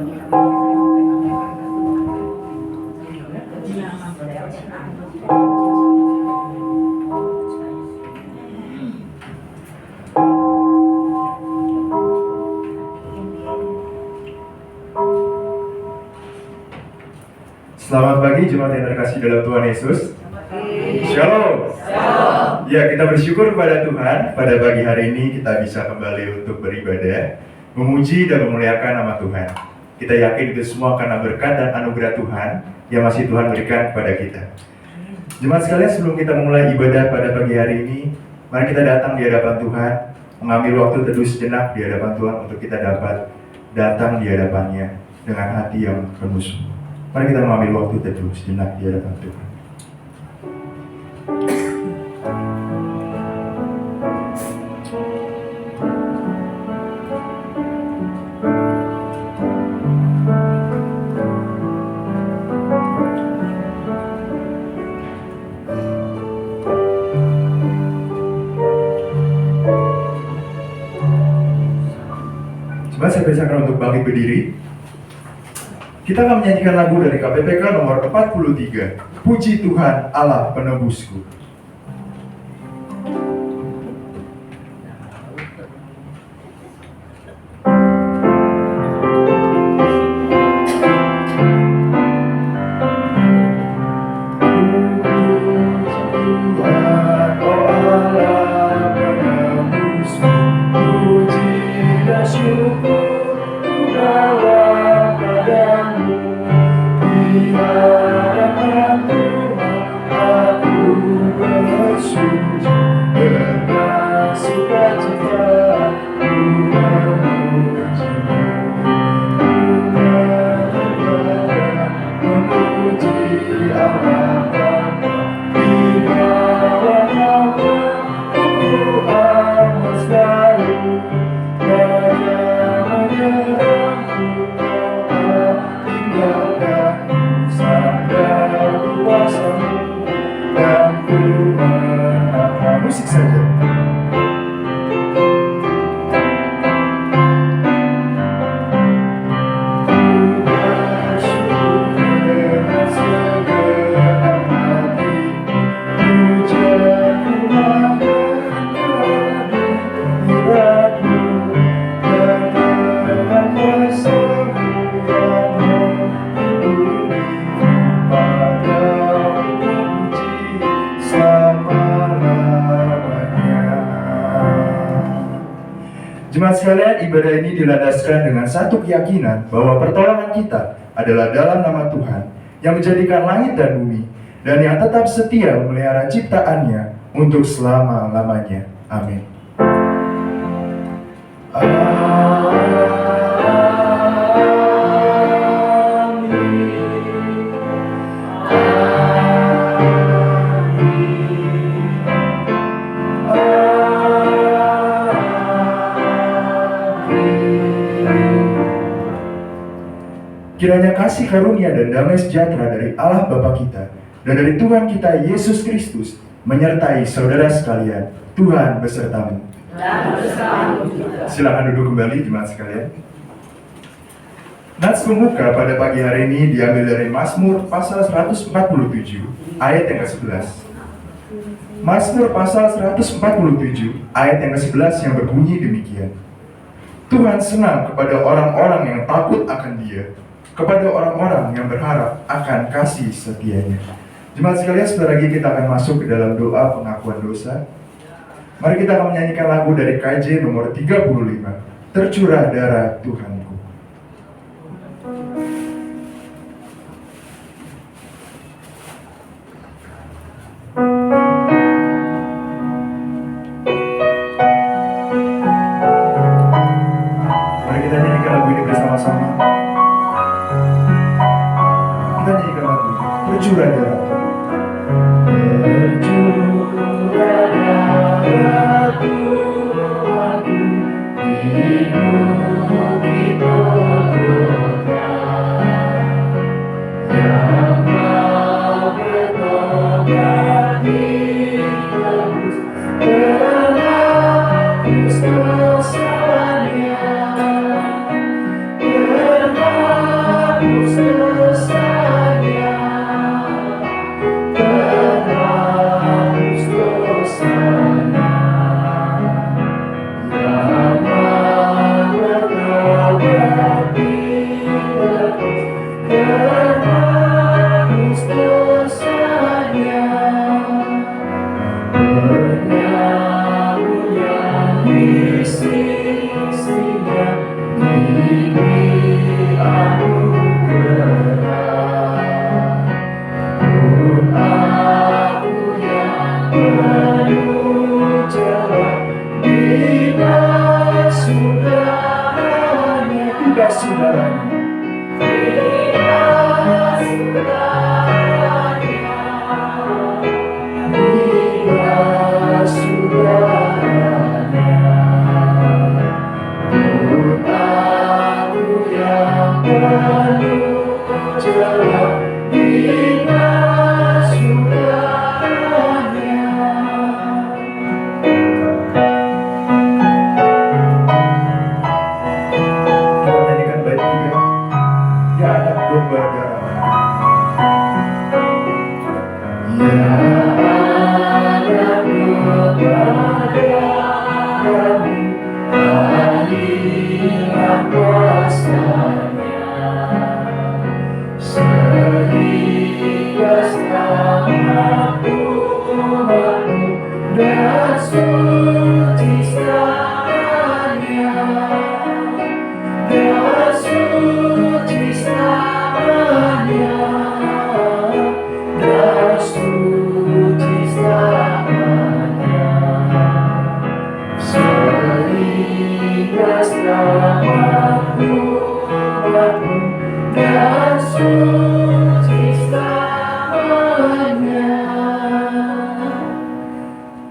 Selamat pagi jemaat yang terkasih dalam Tuhan Yesus. Shalom. Ya, kita bersyukur kepada Tuhan pada pagi hari ini kita bisa kembali untuk beribadah, memuji dan memuliakan nama Tuhan. Kita yakin itu semua karena berkat dan anugerah Tuhan yang masih Tuhan berikan kepada kita. Jemaat sekalian, sebelum kita memulai ibadah pada pagi hari ini, mari kita datang di hadapan Tuhan, mengambil waktu teduh sejenak di hadapan Tuhan untuk kita dapat datang di hadapannya dengan hati yang penuh sungguh. Mari kita mengambil waktu teduh sejenak di hadapan Tuhan. Coba saya persilakan untuk bangkit berdiri. Kita akan menyanyikan lagu dari KPPK nomor 43, Puji Tuhan Allah Penebusku. Musik saja. Jemaat sekalian, ibadah ini dilandaskan dengan satu keyakinan bahwa pertolongan kita adalah dalam nama Tuhan yang menjadikan langit dan bumi dan yang tetap setia memelihara ciptaannya untuk selama-lamanya. Amin. Kiranya kasih karunia dan damai sejahtera dari Allah Bapa kita dan dari Tuhan kita Yesus Kristus menyertai saudara sekalian. Tuhan besertamu. Silakan duduk kembali jemaat sekalian. Nats pembuka pada pagi hari ini diambil dari Mazmur pasal 147 ayat yang ke-11. Mazmur pasal 147 ayat yang ke-11 yang berbunyi demikian. Tuhan senang kepada orang-orang yang takut akan Dia, kepada orang-orang yang berharap akan kasih setianya. Jemaat sekalian, sebentar lagi kita akan masuk ke dalam doa pengakuan dosa. Mari kita akan menyanyikan lagu dari KJ nomor 35, Tercurah Darah Tuhanku. Mari kita nyanyikan lagu ini bersama-sama. Kita nyanyikan lagu ini, Tercurah Darah.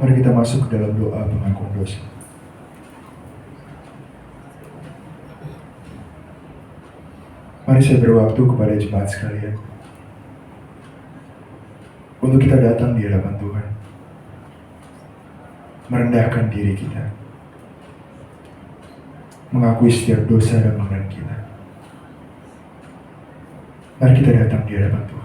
Mari kita masuk ke dalam doa pengakuan dosa. Mari saya berwaktu kepada jemaat sekalian untuk kita datang di hadapan Tuhan, merendahkan diri kita, mengakui setiap dosa dan pelanggaran kita. Mari kita datang di hadapan Tuhan.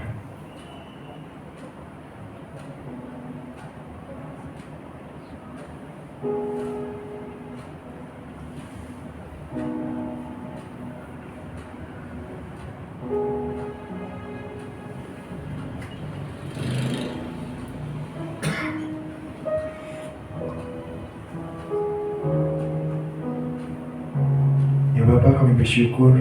Bapak, kami bersyukur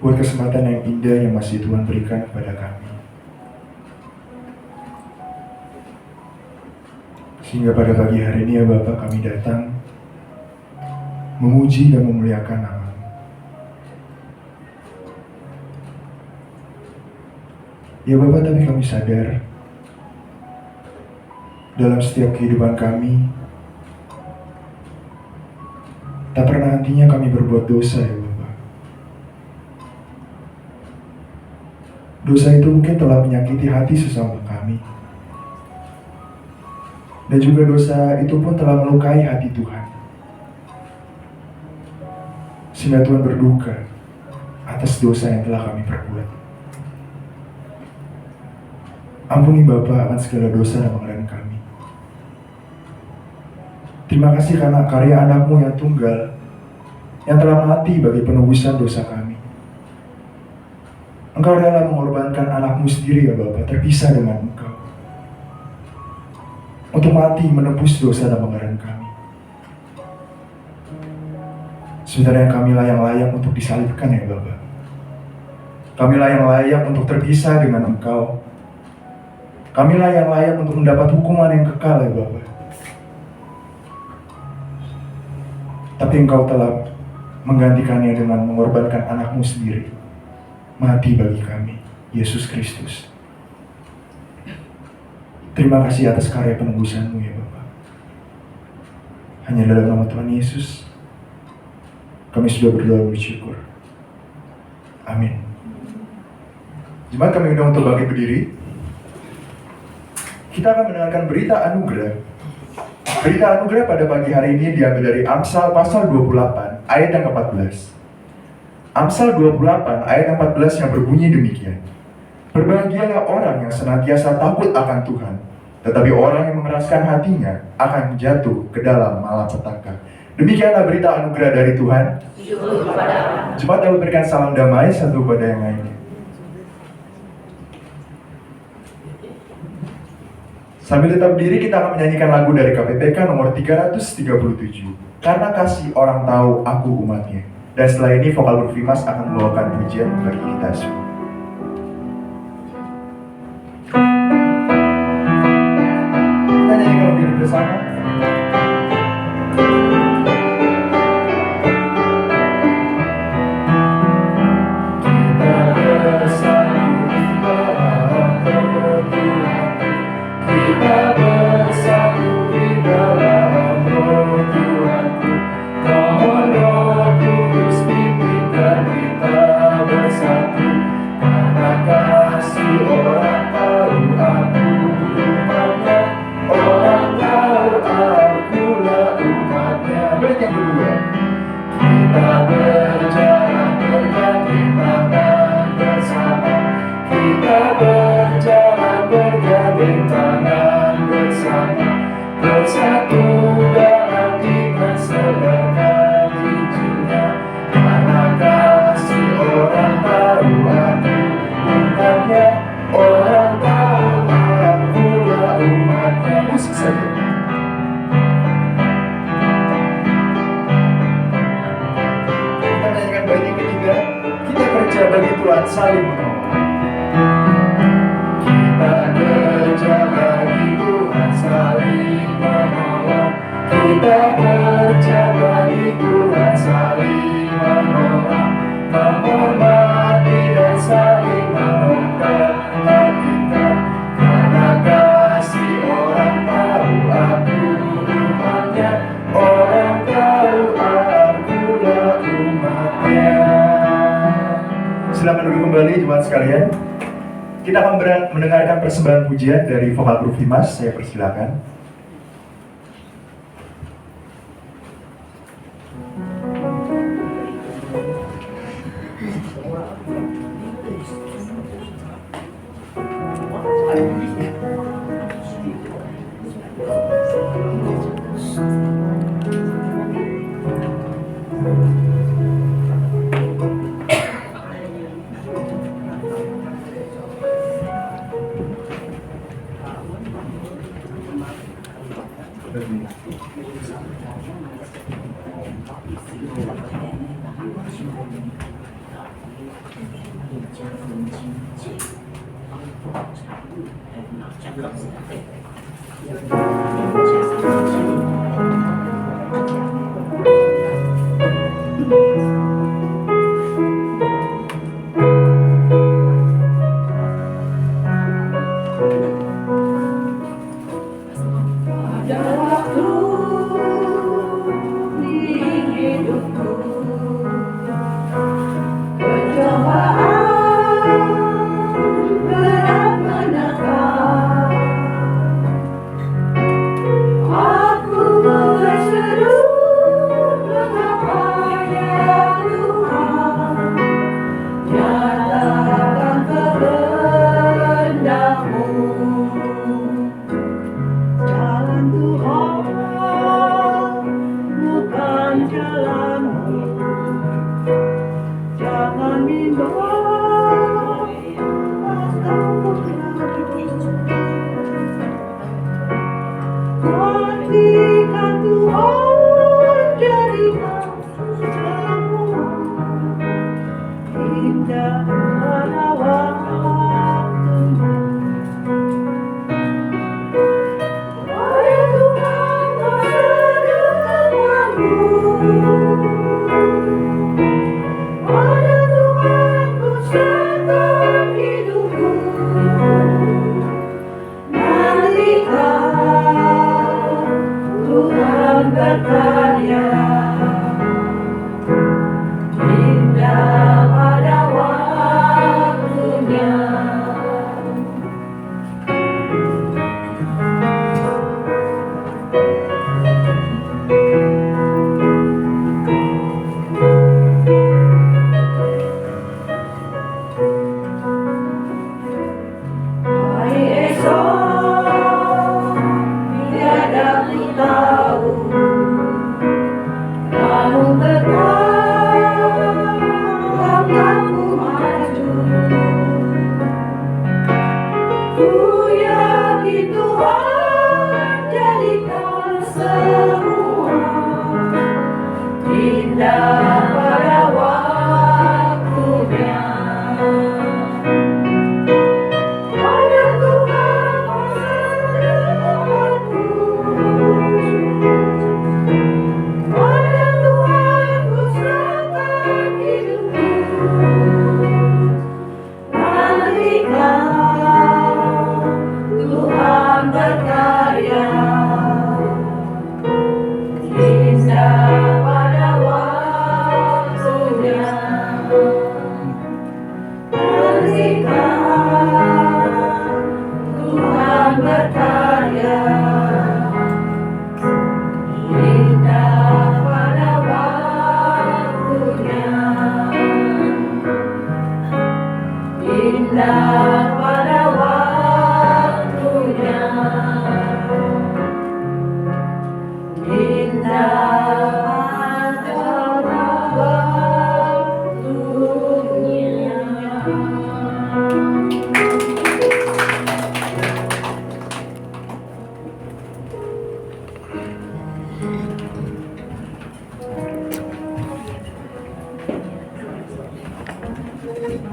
buat kesempatan yang indah yang masih Tuhan berikan kepada kami. Sehingga pada pagi hari ini ya Bapak, kami datang memuji dan memuliakan nama-Mu. Ya Bapak, tapi kami sadar dalam setiap kehidupan kami tak pernah hentinya kami berbuat dosa ya Bapak. Dosa itu mungkin telah menyakiti hati sesama kami. Dan juga dosa itu pun telah melukai hati Tuhan. Sehingga Tuhan berduka atas dosa yang telah kami perbuat. Ampuni Bapa akan segala dosa dan pelanggaran kami. Terima kasih karena karya anak-Mu yang tunggal, yang telah mati bagi penebusan dosa kami. Engkau rela mengorbankan anak-Mu sendiri ya Bapa, terpisah dengan Engkau, untuk mati menebus dosa dan pelanggaran kami. Sebenarnya kamilah yang layak untuk disalibkan ya Bapa. Kamilah yang layak untuk terpisah dengan Engkau. Kamilah yang layak untuk mendapat hukuman yang kekal ya Bapa. Tapi Engkau telah menggantikannya dengan mengorbankan anak-Mu sendiri, mati bagi kami, Yesus Kristus. Terima kasih atas karya penebusan-Mu ya Bapa. Hanya dalam nama Tuhan Yesus kami sudah berdoa dan bersyukur. Amin. Jemaat, kami undang untuk bangkit berdiri. Kita akan mendengarkan berita anugerah. Berita anugerah pada pagi hari ini diambil dari Amsal pasal 28 ayat yang ke-14. Amsal 28 ayat 14 yang berbunyi demikian. Berbahagialah orang yang senantiasa takut akan Tuhan, tetapi orang yang mengeraskan hatinya akan jatuh ke dalam malapetaka. Demikianlah berita anugerah dari Tuhan. Jemaat dapat berikan salam damai satu kepada yang lainnya. Sambil tetap berdiri, kita akan menyanyikan lagu dari KPPK nomor 337. Karena kasih orang tahu aku umatnya. Dan setelah ini vokal Bro Fimas akan membawakan pujian bagi kita semua. Kita nyanyikan lagu bersama. Saling menolong. Kita kerja bagi Tuhan, saling menolong. Kita kerja bagi Tuhan, saling menolong. Menghormati dan saling memberkati kita. Karena kasih orang tahu aku umatnya, orang tahu akulah umatnya. Silakan duduk kembali jemaat sekalian. Kita akan mendengarkan persembahan pujian dari vokal Bro Fimas. Saya persilakan. Aku berseru mengapa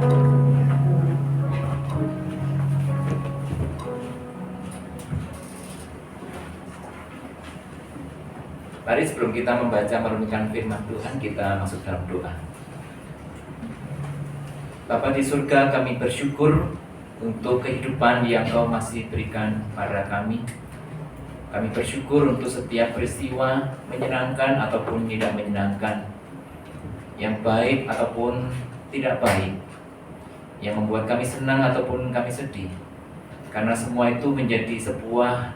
Mari sebelum kita membaca merenungkan firman Tuhan, kita masuk dalam doa. Bapa di surga, kami bersyukur untuk kehidupan yang Kau masih berikan pada kami. Kami bersyukur untuk setiap peristiwa menyenangkan ataupun tidak menyenangkan, yang baik ataupun tidak baik, yang membuat kami senang ataupun kami sedih. Karena semua itu menjadi sebuah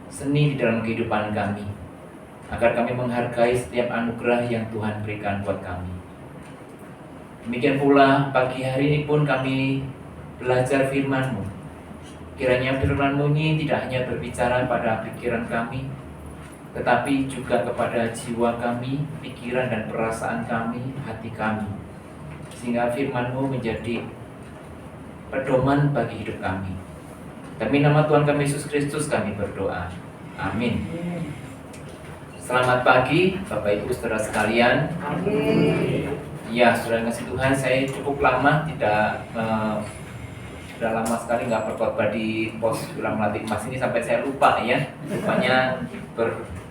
seni di dalam kehidupan kami, agar kami menghargai setiap anugerah yang Tuhan berikan buat kami. Demikian pula pagi hari ini pun kami belajar firman-Mu. Kiranya firman-Mu ini tidak hanya berbicara pada pikiran kami, tetapi juga kepada jiwa kami, pikiran dan perasaan kami, hati kami. Sehingga firman-Mu menjadi pedoman bagi hidup kami. Demi nama Tuhan kami Yesus Kristus kami berdoa. Amin. Selamat pagi Bapak Ibu Saudara sekalian. Amin. Ya, saudara kasih Tuhan, saya cukup lama sudah lama sekali nggak berkhotbah di pos ulang melatih emas ini, sampai saya lupa ya. Rupanya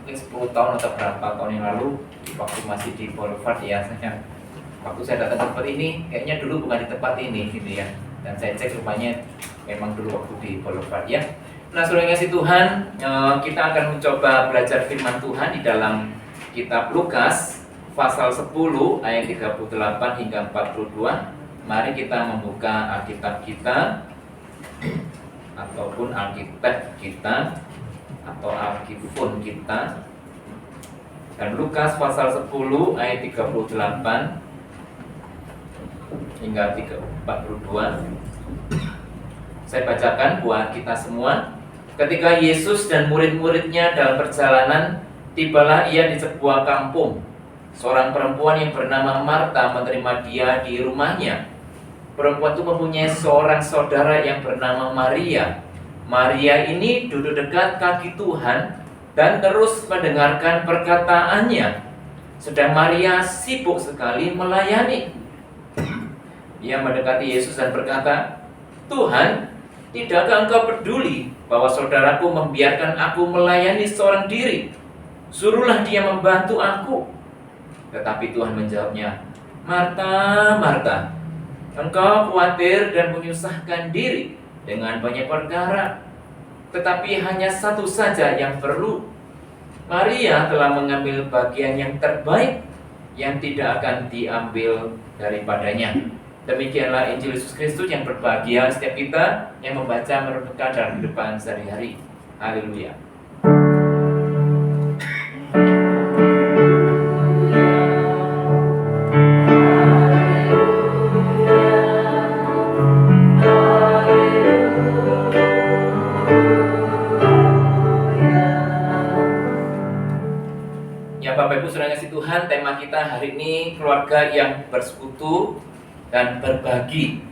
10 tahun atau berapa tahun yang lalu, waktu masih di Boulevard ya, waktu saya datang ke tempat ini, kayaknya dulu bukan di tempat ini gitu ya. Dan saya cek rupanya memang dulu waktu di Boulevard ya. Nah, saudara kasih Tuhan, kita akan mencoba belajar firman Tuhan di dalam kitab Lukas pasal 10 ayat 38 hingga 42. Mari kita membuka Alkitab kita ataupun Alkitab kita atau Alkifun kita. Dan Lukas pasal 10 ayat 38 hingga 42. Saya bacakan buat kita semua. Ketika Yesus dan murid-muridnya dalam perjalanan, tibalah ia di sebuah kampung. Seorang perempuan yang bernama Marta menerima dia di rumahnya. Perempuan itu mempunyai seorang saudara yang bernama Maria. Maria ini duduk dekat kaki Tuhan dan terus mendengarkan perkataannya. Sedang Maria sibuk sekali melayani. Ia mendekati Yesus dan berkata, "Tuhan, tidakkah Engkau peduli bahwa saudaraku membiarkan aku melayani seorang diri? Suruhlah dia membantu aku." Tetapi Tuhan menjawabnya, "Marta, Marta, engkau khawatir dan menyusahkan diri dengan banyak perkara, tetapi hanya satu saja yang perlu. Maria telah mengambil bagian yang terbaik, yang tidak akan diambil daripadanya." Demikianlah Injil Yesus Kristus yang berbahagia setiap kita yang membaca merenungkan dalam kehidupan sehari-hari. Haleluya. Bapak Ibu saudara kasih Tuhan, tema kita hari ini keluarga yang bersekutu dan berbagi.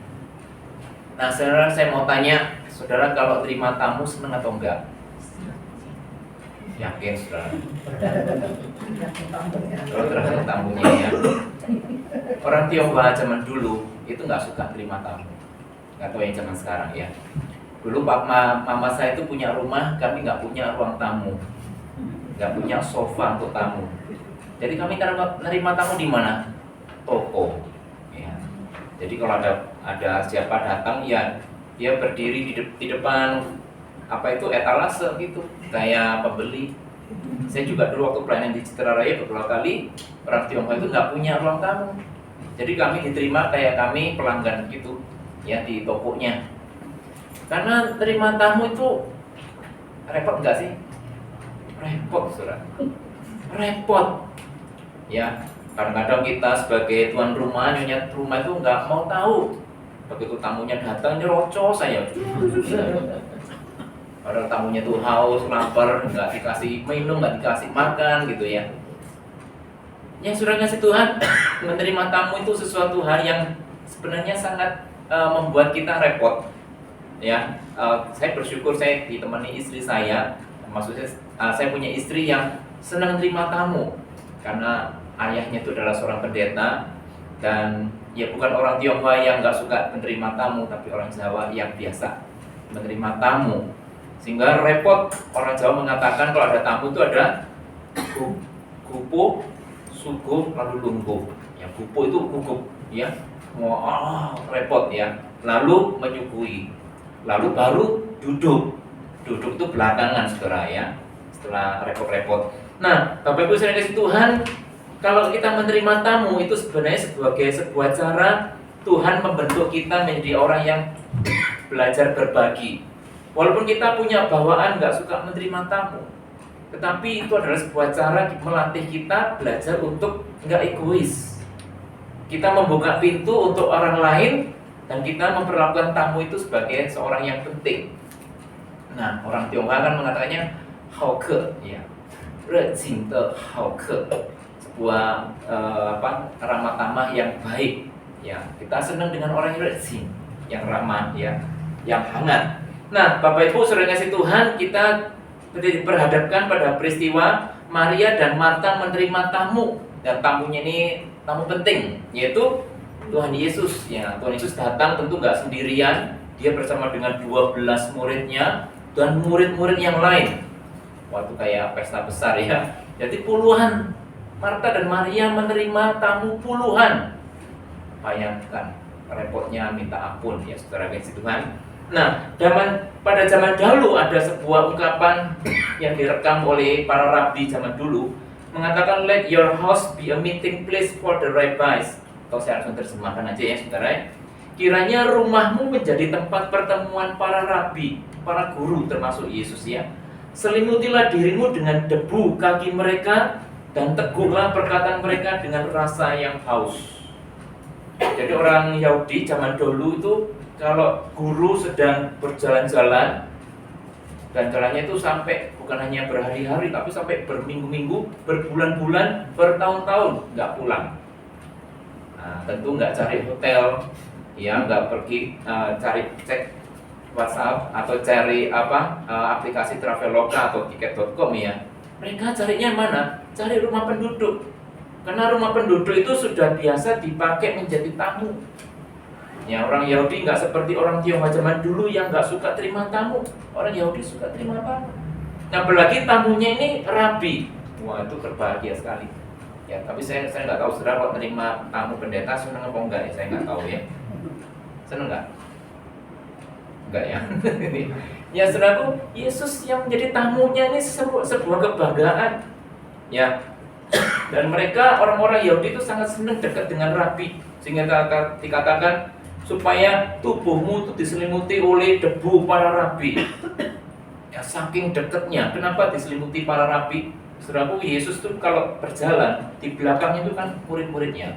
Nah, saudara, saya mau tanya, saudara kalau terima tamu senang atau enggak? Yakin, saudara? Kalau terhadap tamunya ya. Orang Tionghoa zaman dulu itu nggak suka terima tamu. Nggak tahu yang zaman sekarang ya. Dulu mama saya itu punya rumah, kami nggak punya ruang tamu, nggak punya sofa untuk tamu. Jadi kami nerima tamu di mana? Toko. Ya. Jadi kalau ada siapa datang ya dia berdiri di depan apa itu etalase gitu, kayak pembeli. Saya juga dulu waktu pelayanan di Citra Raya beberapa kali orang Tionghoa itu nggak punya ruang tamu. Jadi kami diterima kayak kami pelanggan gitu ya di tokonya. Karena terima tamu itu repot nggak sih? Repot, saudara. Repot. Ya, kadang-kadang kita sebagai tuan rumah, nyonya rumah itu nggak mau tahu. Begitu tamunya datang, nyerocos saya. Padahal tamunya tuh haus, lapar, nggak dikasih minum, nggak dikasih makan gitu ya. Yang sudah ngasih Tuhan, menerima tamu itu sesuatu hal yang sebenarnya sangat membuat kita repot. Ya, saya bersyukur saya ditemani istri saya. Maksudnya saya punya istri yang senang terima tamu karena ayahnya itu adalah seorang pendeta Dan ya bukan orang Tionghoa yang nggak suka menerima tamu, tapi orang Jawa yang biasa menerima tamu. Sehingga repot, orang Jawa mengatakan kalau ada tamu itu ada gupo, suguh, lalu lungguh. Ya, gupo itu gugup, ya, repot ya. Lalu menyuguhi, lalu baru duduk. Duduk itu belakangan, saudara ya. Setelah repot-repot. Nah, Bapak Ibu saya kasih Tuhan, kalau kita menerima tamu itu sebenarnya sebagai sebuah cara Tuhan membentuk kita menjadi orang yang belajar berbagi. Walaupun kita punya bawaan nggak suka menerima tamu, tetapi itu adalah sebuah cara melatih kita belajar untuk nggak egois. Kita membuka pintu untuk orang lain dan kita memperlakukan tamu itu sebagai seorang yang penting. Nah, orang Tionghoa kan mengatakannya hauke, ya, rejing de hauke, sebuah ramah tamah yang baik. Ya, kita senang dengan orang yang rejing, yang ramah, ya, yang hangat. Nah, Bapak Ibu saudara kasih Tuhan, kita diperhadapkan pada peristiwa Maria dan Marta menerima tamu, dan tamunya ini tamu penting, yaitu Tuhan Yesus. Ya, Tuhan Yesus datang tentu nggak sendirian, dia bersama dengan 12 muridnya dan murid-murid yang lain. Waktu kayak pesta besar ya. Jadi puluhan, Marta dan Maria menerima tamu puluhan. Bayangkan repotnya minta ampun ya saudara kasih Tuhan. Nah, pada zaman dahulu ada sebuah ungkapan yang direkam oleh para rabi zaman dulu, mengatakan let your house be a meeting place for the rabbis. Atau saya langsung terjemahkan aja ya saudara. Kiranya rumahmu menjadi tempat pertemuan para rabi, para guru termasuk Yesus ya. Selimutilah dirimu dengan debu kaki mereka dan teguklah perkataan mereka dengan rasa yang haus. Jadi orang Yahudi zaman dulu itu kalau guru sedang berjalan-jalan dan jalannya itu sampai bukan hanya berhari-hari tapi sampai berminggu-minggu, berbulan-bulan, bertahun-tahun nggak pulang. Nah, tentu nggak cari hotel, ya nggak pergi cari cek WhatsApp atau cari aplikasi Traveloka atau tiket.com ya. Mereka carinya mana? Cari rumah penduduk. Karena rumah penduduk itu sudah biasa dipakai menjadi tamu. Ya, orang Yahudi nggak seperti orang Tionghoa zaman dulu yang nggak suka terima tamu. Orang Yahudi suka terima tamu. Nah, apalagi tamunya ini rabi. Wah, itu berbahagia sekali. Ya, tapi saya nggak tahu saudara kalau terima tamu pendeta senang apa enggak ya, saya nggak tahu ya. Senang nggak? Enggak ya. Ya saudaraku, Yesus yang menjadi tamunya ini sebuah kebanggaan. Ya. Dan mereka orang-orang Yahudi itu sangat senang dekat dengan rabi, sehingga dikatakan supaya tubuhmu itu diselimuti oleh debu para rabi. Ya, saking dekatnya. Kenapa diselimuti para rabi? Saudaraku, Yesus itu kalau berjalan di belakangnya itu kan murid-muridnya.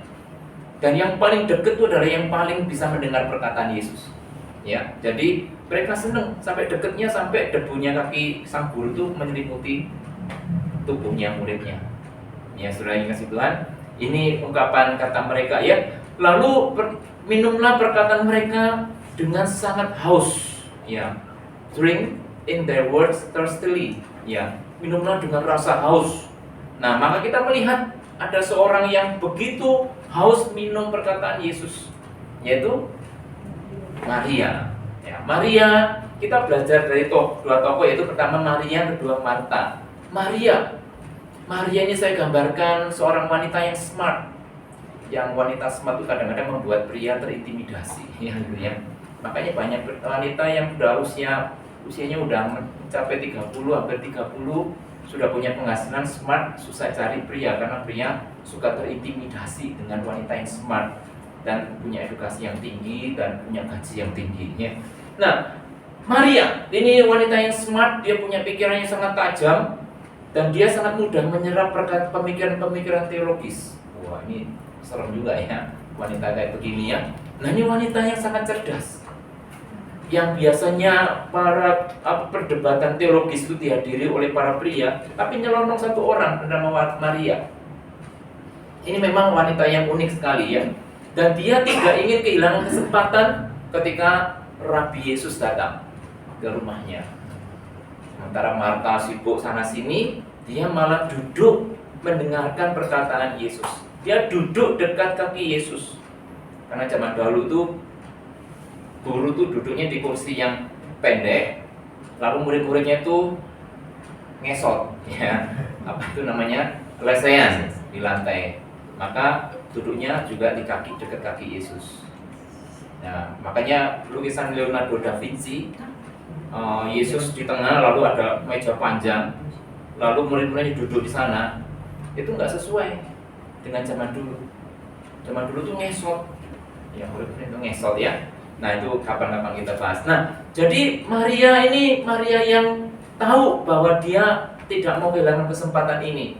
Dan yang paling dekat itu adalah yang paling bisa mendengar perkataan Yesus. Ya, jadi mereka senang sampai dekatnya sampai debunya kaki sang guru itu menyelimuti tubuhnya muridnya. Ya, saudara yang kasih Tuhan, ini ungkapan kata mereka ya. Lalu minumlah perkataan mereka dengan sangat haus. Ya, drink in their words thirstily. Ya, minumlah dengan rasa haus. Nah, maka kita melihat ada seorang yang begitu haus minum perkataan Yesus, yaitu Maria. Ya, Maria, kita belajar dari dua tokoh, yaitu pertama Maria, kedua Marta. Maria ini saya gambarkan seorang wanita yang smart. Yang wanita smart itu kadang-kadang membuat pria terintimidasi, ya. Makanya banyak wanita yang sudah usianya udah mencapai 30, hampir 30, sudah punya penghasilan smart, susah cari pria karena pria suka terintimidasi dengan wanita yang smart dan punya edukasi yang tinggi dan punya gaji yang tinggi, ya. Nah, Maria ini wanita yang smart, dia punya pikiran yang sangat tajam dan dia sangat mudah menyerap pemikiran-pemikiran teologis. Wah, ini serem juga ya, wanita kayak begini ya. Nah, ini wanita yang sangat cerdas. Yang biasanya perdebatan teologis itu dihadiri oleh para pria, tapi nyelonong satu orang bernama Maria. Ini memang wanita yang unik sekali ya. Dan dia tidak ingin kehilangan kesempatan ketika Rabi Yesus datang ke rumahnya. Sementara Marta sibuk sana sini, dia malah duduk mendengarkan perkataan Yesus. Dia duduk dekat kaki Yesus. Karena zaman dahulu itu guru tuh duduknya di kursi yang pendek, lalu murid-muridnya itu ngesot, ya, apa itu namanya, lesehan di lantai. Maka duduknya juga di kaki, dekat kaki Yesus. Nah, makanya lukisan Leonardo da Vinci, Yesus di tengah, lalu ada meja panjang, lalu murid-muridnya duduk di sana. Itu nggak sesuai dengan zaman dulu. Zaman dulu tuh ngesot, ya, murid-murid itu ngesot, ya. Nah, itu kapan-kapan kita bahas. Nah, jadi Maria ini, Maria yang tahu bahwa dia tidak mau kehilangan kesempatan ini.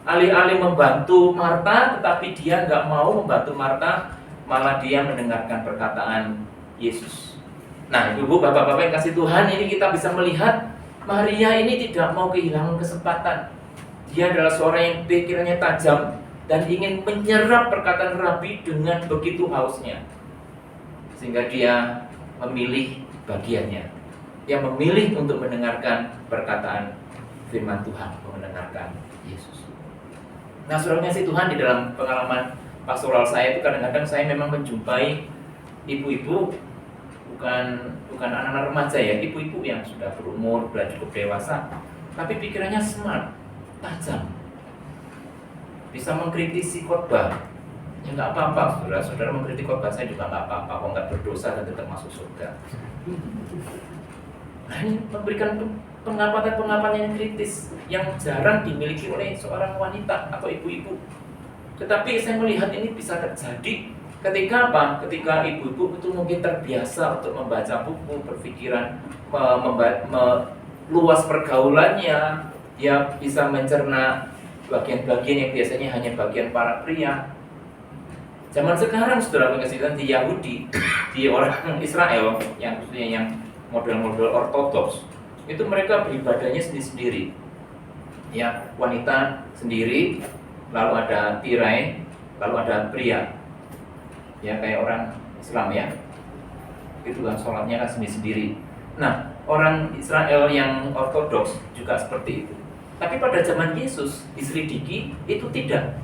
Alih-alih membantu Marta, tetapi dia nggak mau membantu Marta, malah dia mendengarkan perkataan Yesus. Nah, ibu-ibu, bapak-bapak yang kasih Tuhan, ini kita bisa melihat Maria ini tidak mau kehilangan kesempatan. Dia adalah seorang yang pikirannya tajam dan ingin menyerap perkataan Rabi dengan begitu hausnya, sehingga dia memilih bagiannya. Dia memilih untuk mendengarkan perkataan firman Tuhan, mendengarkan Yesus. Nah, saudara kasih Tuhan, di dalam pengalaman pastoral saya itu kadang-kadang saya memang menjumpai ibu-ibu, bukan anak-anak remaja ya, ibu-ibu yang sudah berumur, sudah cukup dewasa, tapi pikirannya smart, tajam, bisa mengkritisi khotbah. Ya nggak apa-apa, saudara mengkritik khotbah saya juga nggak apa-apa, kok nggak berdosa dan tetap masuk surga. Nah, ini memberikan pengamatan yang kritis yang jarang dimiliki oleh seorang wanita atau ibu-ibu. Tetapi saya melihat ini bisa terjadi ketika apa? Ketika ibu-ibu itu mungkin terbiasa untuk membaca buku, berpikiran, meluas pergaulannya, dia bisa mencerna bagian-bagian yang biasanya hanya bagian para pria. Zaman sekarang, saudara mengasihi, di Yahudi, di orang Israel, yang khususnya yang model-model ortodoks, itu mereka beribadahnya sendiri-sendiri. Ya, wanita sendiri, lalu ada tirai, lalu ada pria. Ya, kayak orang Islam ya. Itu kan sholatnya kan sendiri-sendiri. Nah, orang Israel yang ortodoks juga seperti itu. Tapi pada zaman Yesus diselidiki itu tidak.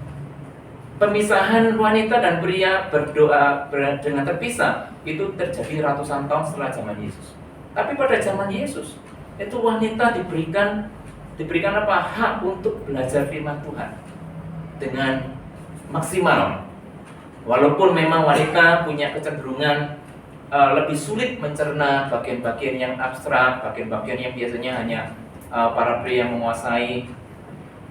Pemisahan wanita dan pria berdoa dengan terpisah itu terjadi ratusan tahun setelah zaman Yesus. Tapi pada zaman Yesus itu wanita diberikan apa? Hak untuk belajar firman Tuhan dengan maksimal. Walaupun memang wanita punya kecenderungan lebih sulit mencerna bagian-bagian yang abstrak, bagian-bagian yang biasanya hanya para pria yang menguasai.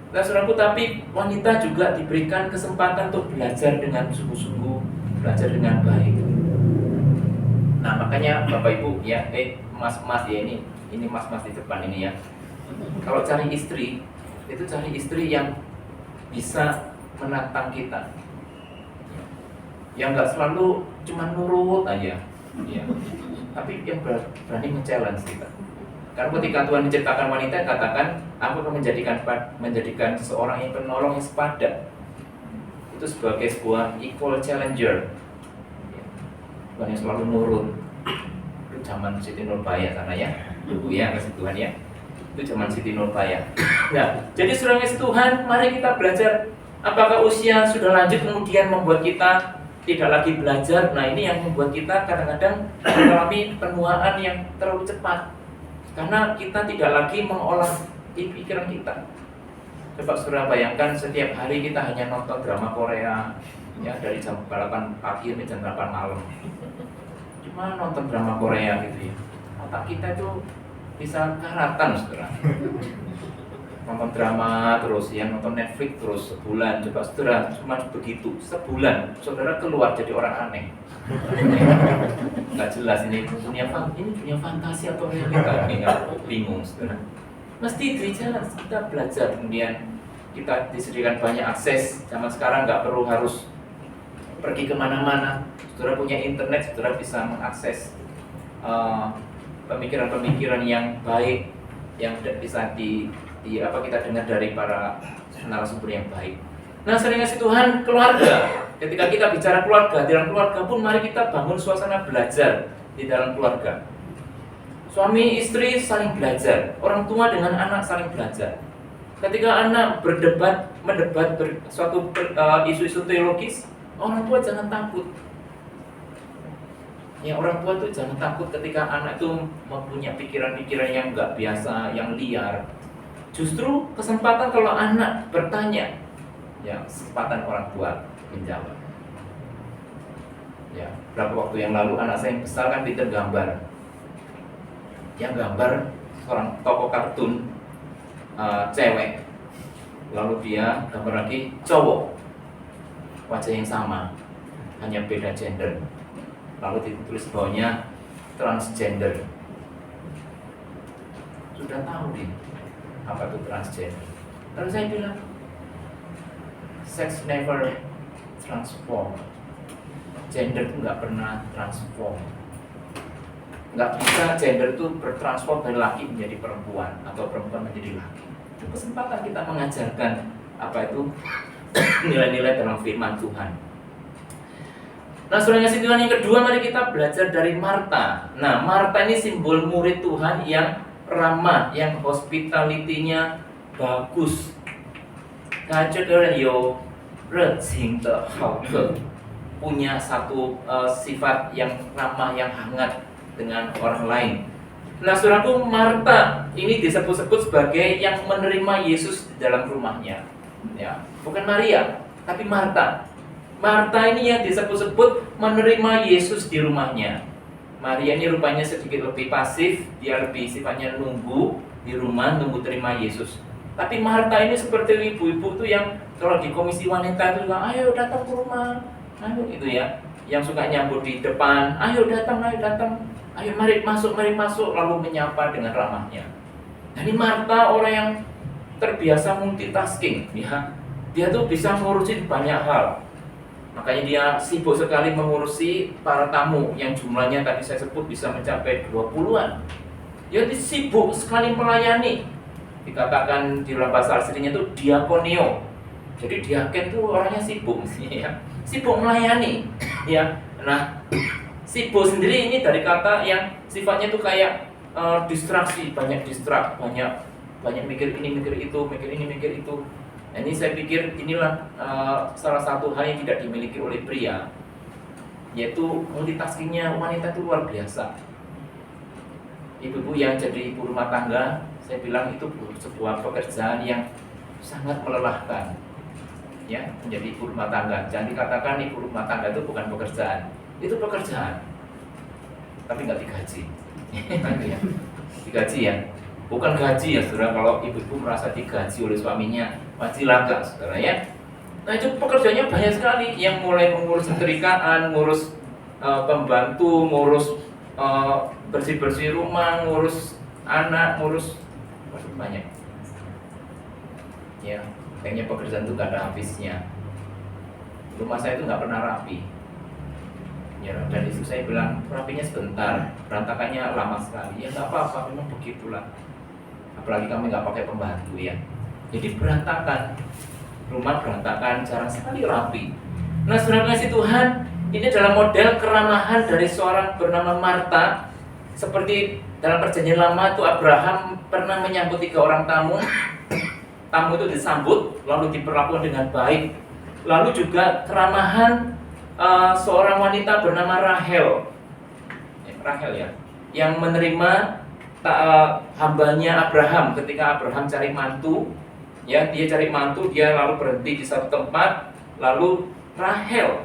Nah, saudaraku, tapi wanita juga diberikan kesempatan untuk belajar dengan sungguh-sungguh, belajar dengan baik. Nah, makanya Bapak Ibu ya, mas-mas ya, ini mas-mas di depan ini ya. Kalau cari istri, itu cari istri yang bisa menantang kita, yang nggak selalu cuma nurut aja, ya. Tapi yang berani men-challenge kita. Karena ketika Tuhan menciptakan wanita, katakan, aku akan menjadikan seseorang yang penolong yang sepadan. Itu sebagai sebuah equal challenger. Bukan yang selalu nurut. Itu zaman Siti Nurbaya sana ya, Ibu ya, kasih Tuhan ya. Itu zaman Siti Nurbaya. Nah, jadi saudara kasih Tuhan, mari kita belajar. Apakah usia sudah lanjut kemudian membuat kita tidak lagi belajar? Nah, ini yang membuat kita kadang-kadang mengalami penuaan yang terlalu cepat. Karena kita tidak lagi mengolah di pikiran kita. Coba saudara bayangkan, setiap hari kita hanya nonton drama Korea ya, dari jam 8 pagi sampai jam 8 malam. Cuma nonton drama Korea gitu ya. Otak kita itu bisa karatan, saudara. Nonton drama terus ya, nonton Netflix terus sebulan. Coba saudara, cuma begitu sebulan, saudara keluar jadi orang aneh. Nggak jelas ini dunia fantasi atau realita, bingung, saudara. Mesti di jalan kita belajar, kemudian kita disediakan banyak akses. Zaman sekarang nggak perlu harus pergi kemana-mana. Saudara punya internet, saudara bisa mengakses pemikiran-pemikiran yang baik, yang bisa kita dengar dari para narasumber yang baik. Nah, sering kasih Tuhan, keluarga. Ketika kita bicara keluarga, di dalam keluarga pun mari kita bangun suasana belajar di dalam keluarga. Suami istri saling belajar, orang tua dengan anak saling belajar. Ketika anak mendebat suatu isu-isu teologis, orang tua jangan takut. Ya, orang tua tuh jangan takut ketika anak itu mempunyai pikiran-pikiran yang nggak biasa, yang liar. Justru kesempatan kalau anak bertanya, ya kesempatan orang tua menjawab. Ya, berapa waktu yang lalu anak saya yang besar kan pinter gambar. Yang gambar seorang tokoh kartun cewek, lalu dia gambar lagi cowok, wajah yang sama, hanya beda gender. Lalu ditulis bawahnya transgender. Sudah tahu dia apa itu transgender. Lalu saya bilang, sex never transform. Gender itu nggak pernah transform. Nggak bisa gender itu bertransform dari laki menjadi perempuan atau perempuan menjadi laki. Itu kesempatan kita mengajarkan apa itu nilai-nilai dalam firman Tuhan. Nah, saudara kasih Tuhan, yang kedua, mari kita belajar dari Marta. Nah, Marta ini simbol murid Tuhan yang ramah, yang hospitality-nya bagus. Punya satu sifat yang ramah, yang hangat dengan orang lain. Nah, saudaraku, Marta ini disebut-sebut sebagai yang menerima Yesus di dalam rumahnya. Ya, bukan Maria, tapi Marta. Marta ini yang disebut-sebut menerima Yesus di rumahnya. Maria ini rupanya sedikit lebih pasif, dia lebih sifatnya nunggu di rumah, nunggu terima Yesus. Tapi Marta ini seperti ibu-ibu tuh yang kalau di komisi wanita itu bilang, ayo datang ke rumah, ayo itu ya, yang suka nyambut di depan, ayo datang, ayo mari masuk, lalu menyapa dengan ramahnya. Jadi Marta orang yang terbiasa multitasking, ya, dia tuh bisa ngurusin banyak hal. Makanya dia sibuk sekali mengurusi para tamu yang jumlahnya tadi saya sebut bisa mencapai 20-an. Dia sibuk sekali melayani. Dikatakan di dalam bahasa aslinya itu diakonio. Jadi diaken itu orangnya sibuk, ya. Sibuk melayani, ya. Nah, sibuk sendiri ini dari kata yang sifatnya itu kayak distraksi, banyak mikir ini, mikir itu, mikir itu. Nah, ini saya pikir inilah salah satu hal yang tidak dimiliki oleh pria, yaitu multitaskingnya wanita itu luar biasa. Ibu-ibu yang jadi ibu rumah tangga, saya bilang itu sebuah pekerjaan yang sangat melelahkan. Ya, menjadi ibu rumah tangga. Jangan dikatakan ibu rumah tangga itu bukan pekerjaan, itu pekerjaan, tapi nggak digaji. Ya. Digaji ya. Bukan gaji ya saudara, kalau ibu-ibu merasa digaji oleh suaminya, pasti laga saudara ya. Nah, itu pekerjaannya banyak sekali, yang mulai mengurus setrikaan, ngurus pembantu, ngurus bersih-bersih rumah, ngurus anak, ngurus banyak. Ya, kayaknya pekerjaan itu gak ada habisnya. Rumah saya itu nggak pernah rapi. Ya, dan itu saya bilang rapinya sebentar, berantakannya lama sekali. Ya nggak apa-apa, memang begitulah. Apalagi kami nggak pakai pembantu ya. Jadi berantakan, rumah berantakan, jarang sekali rapi. Nah, saudara kasih Tuhan, ini adalah model keramahan dari seorang bernama Marta. Seperti dalam perjanjian lama itu Abraham pernah menyambut 3 orang tamu. Tamu itu disambut, lalu diperlakukan dengan baik. Lalu juga keramahan seorang wanita bernama Rahel ya, yang menerima hambanya Abraham ketika Abraham cari mantu, ya dia cari mantu, dia lalu berhenti di satu tempat, lalu Rahel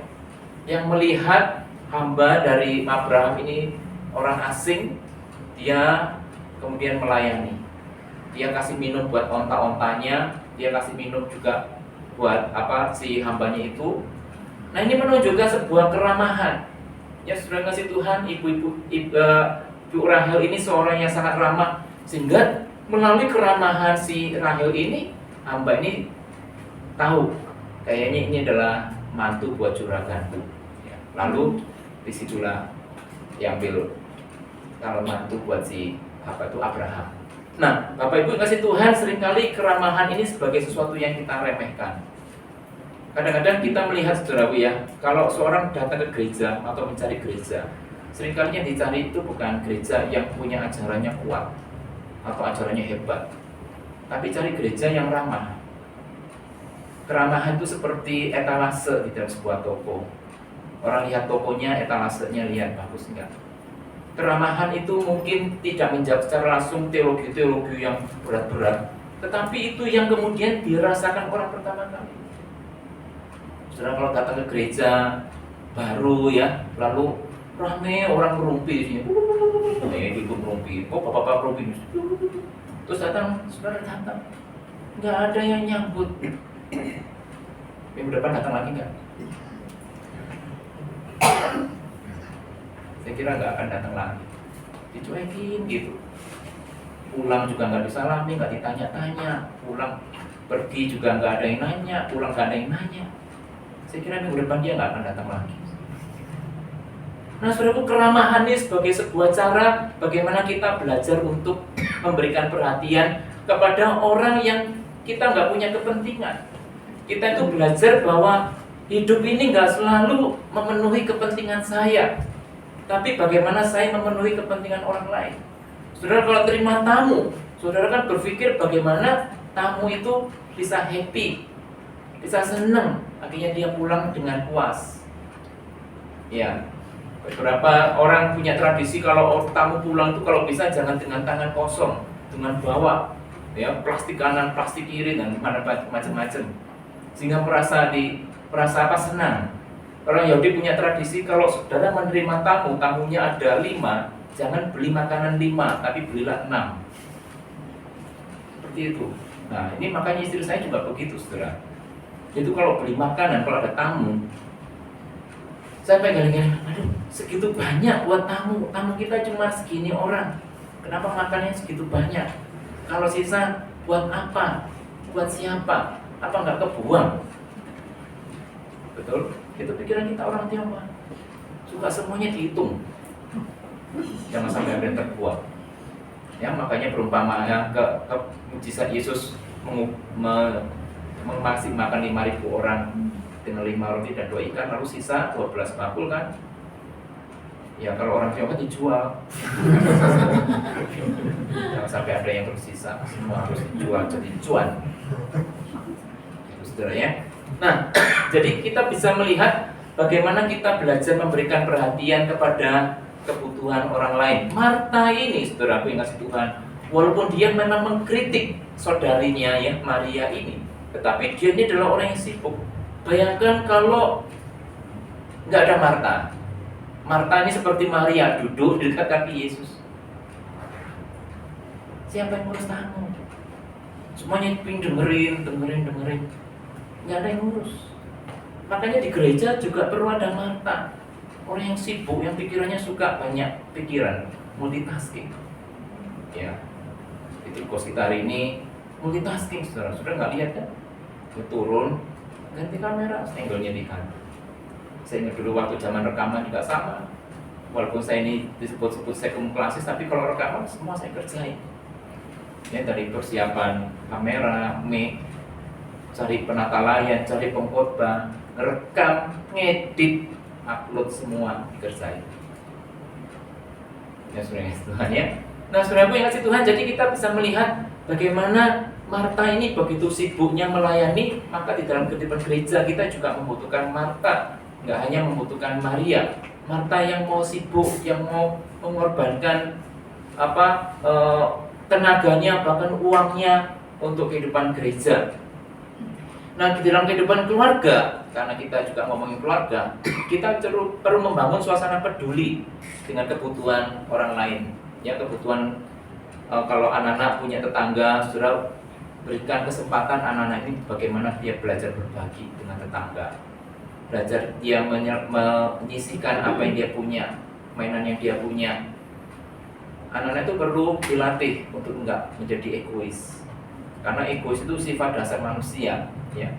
yang melihat hamba dari Abraham ini orang asing, dia kemudian melayani, dia kasih minum buat onta-ontanya, dia kasih minum juga buat si hambanya itu. Nah, ini menunjukkan sebuah keramahan. Ya, sudah kasih Tuhan, Ibu Rahel ini seorang yang sangat ramah, sehingga melalui keramahan si Rahel ini, hamba ini tahu kayaknya ini adalah mantu buat juraganku. Ya, lalu disitulah diambil calon mantu buat si Abraham. Nah, Bapak Ibu kasih Tuhan, seringkali keramahan ini sebagai sesuatu yang kita remehkan. Kadang-kadang kita melihat saudaraku ya, kalau seorang datang ke gereja atau mencari gereja, seringkali yang dicari itu bukan gereja yang punya ajarannya kuat atau ajarannya hebat, tapi cari gereja yang ramah. Keramahan itu seperti etalase di dalam sebuah toko. Orang lihat tokonya, etalasenya lihat bagus enggak. Keramahan itu mungkin tidak menjawab secara langsung teologi-teologi yang berat-berat, tetapi itu yang kemudian dirasakan orang pertama kali. Saudara kalau datang ke gereja baru ya, lalu rame orang merumpi di sini, itu merumpi, bapak-bapak merumpi, terus saudara datang, nggak ada yang nyambut. Minggu depan datang lagi nggak? Saya kira nggak akan datang lagi, dicuekin gitu. Pulang juga nggak disalami, nggak ditanya-tanya. Pulang pergi juga nggak ada yang nanya, pulang nggak ada yang nanya. Saya kira minggu depan dia nggak akan datang lagi. Nah, saudaraku, keramahan ini sebagai sebuah cara bagaimana kita belajar untuk memberikan perhatian kepada orang yang kita nggak punya kepentingan. Kita itu belajar bahwa hidup ini nggak selalu memenuhi kepentingan saya, tapi bagaimana saya memenuhi kepentingan orang lain. Saudara kalau terima tamu, saudara kan berpikir bagaimana tamu itu bisa happy, bisa senang, akhirnya dia pulang dengan puas. Ya, beberapa orang punya tradisi kalau tamu pulang itu kalau bisa jangan dengan tangan kosong, dengan bawa ya plastik kanan, plastik kiri dan macam-macam, sehingga merasa senang. Orang Yahudi punya tradisi kalau saudara menerima tamu, tamunya ada 5, jangan beli makanan 5, tapi belilah 6. Seperti itu. Nah, ini makanya istri saya juga begitu, saudara. Itu kalau beli makanan, kalau ada tamu, saya pengen aduh, segitu banyak buat tamu kita cuma segini orang. Kenapa makannya segitu banyak? Kalau sisa buat apa? Buat siapa? Apa nggak kebuang? Betul? Itu pikiran kita orang Tionghoa. Suka semuanya dihitung. Jangan sampai ada yang terbuang. Ya, makanya perumpamaan ke mujizat Yesus mengasih makan 5.000 orang dengan 5 roti dan 2 ikan, lalu sisa 12 bakul kan? Ya kalau orang Tionghoa dijual. Jangan sampai ada yang tersisa, semua harus dijual jadi cuan. Itu saudara ya. Nah, jadi kita bisa melihat bagaimana kita belajar memberikan perhatian kepada kebutuhan orang lain. Marta ini, saudara, aku yang kasih Tuhan, walaupun dia memang mengkritik saudarinya ya, Maria ini, tetapi dia ini adalah orang yang sibuk. Bayangkan kalau nggak ada Marta. Marta ini seperti Maria, duduk di dekat kaki Yesus. Siapa yang ngurus tamu? Semuanya pengen dengerin. Nggak ada yang ngurus. Makanya di gereja juga perlu ada Marta, orang yang sibuk, yang pikirannya suka banyak pikiran, multitasking. Ya, itu kos kita hari ini multitasking, saudara. Sudah nggak lihat kan? Dia turun, ganti kamera, angle-nya di kanan. Saya ingat dulu waktu zaman rekaman juga sama. Walaupun saya ini disebut-sebut second classes, tapi kalau rekaman semua saya kerjain. Ya, dari persiapan kamera, mic, cari penata layar, cari pengkhotbah, rekam, ngedit, upload, semua dikerjain. Ya, saudara Tuhan ya. Nah, saudaraku yang kasih Tuhan, jadi kita bisa melihat bagaimana Marta ini begitu sibuknya melayani, maka di dalam kehidupan gereja kita juga membutuhkan Marta. Nggak hanya membutuhkan Maria, Marta yang mau sibuk, yang mau mengorbankan tenaganya, bahkan uangnya untuk kehidupan gereja. Nah, di dalam kehidupan keluarga, karena kita juga ngomongin keluarga, kita perlu membangun suasana peduli dengan kebutuhan orang lain. Ya, kebutuhan kalau anak-anak punya tetangga, saudara berikan kesempatan anak-anak ini bagaimana dia belajar berbagi dengan tetangga. Belajar dia menyisihkan apa yang dia punya, mainan yang dia punya. Anak-anak itu perlu dilatih untuk enggak menjadi egois. Karena egois itu sifat dasar manusia, ya.